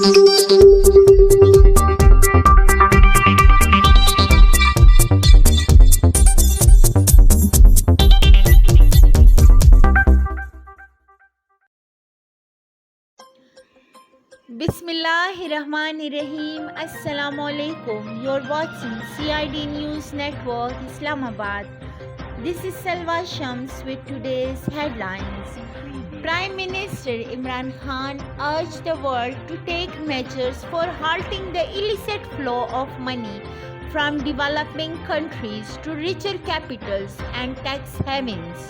Bismillahirrahmanirrahim. Assalamualaikum. You're watching CID News Network, Islamabad. This is Salwa Shams with today's headlines. Prime Minister Imran Khan urged the world to take measures for halting the illicit flow of money from developing countries to richer capitals and tax havens.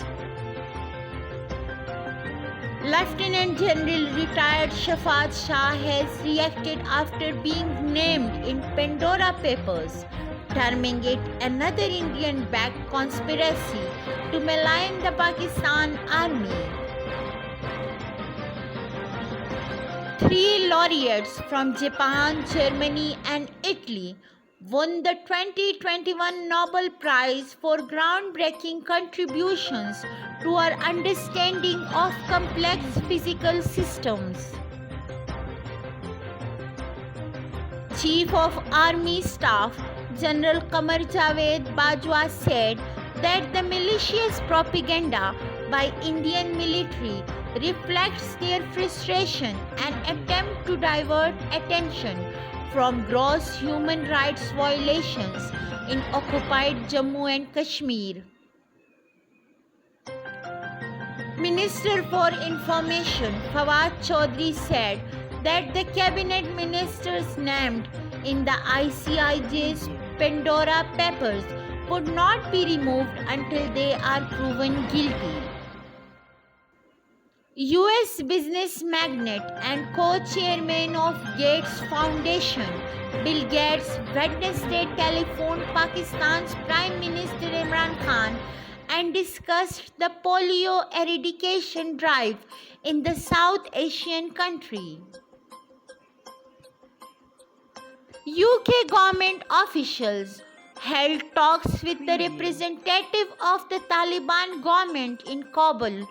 Lieutenant General retired Shafat Shah has reacted after being named in Pandora Papers, terming it another Indian-backed conspiracy to malign the Pakistan Army. 3 laureates from Japan, Germany and Italy won the 2021 Nobel Prize for groundbreaking contributions to our understanding of complex physical systems. Chief of Army Staff General Qamar Javed Bajwa said that the malicious propaganda by Indian military reflects their frustration and attempt to divert attention from gross human rights violations in occupied Jammu and Kashmir. Minister for Information Fawad Chaudhry said that the cabinet ministers named in the ICIJ's Pandora Papers would not be removed until they are proven guilty. US business magnate and co-chairman of Gates Foundation, Bill Gates, Wednesday telephoned Pakistan's Prime Minister Imran Khan and discussed the polio eradication drive in the South Asian country. UK government officials held talks with the representative of the Taliban government in Kabul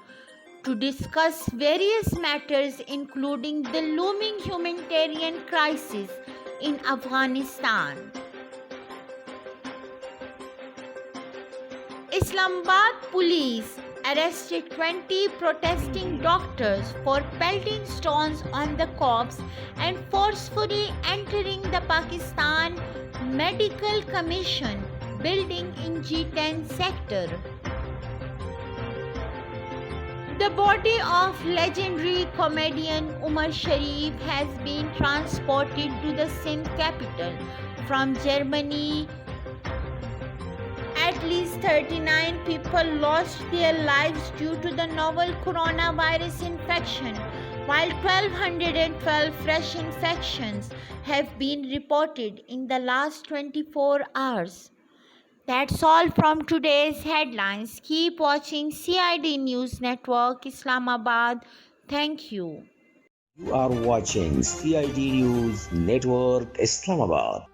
to discuss various matters including the looming humanitarian crisis in Afghanistan. Islamabad police arrested 20 protesting doctors for pelting stones on the cops and forcefully entering the Pakistan Medical Commission building in G10 sector. The body of legendary comedian Umar Sharif has been transported to the Sindh capital from Germany. At least 39 people lost their lives due to the novel coronavirus infection, while 1,212 fresh infections have been reported in the last 24 hours. That's all from today's headlines. Keep watching CID News Network, Islamabad. Thank you. You are watching CID News Network, Islamabad.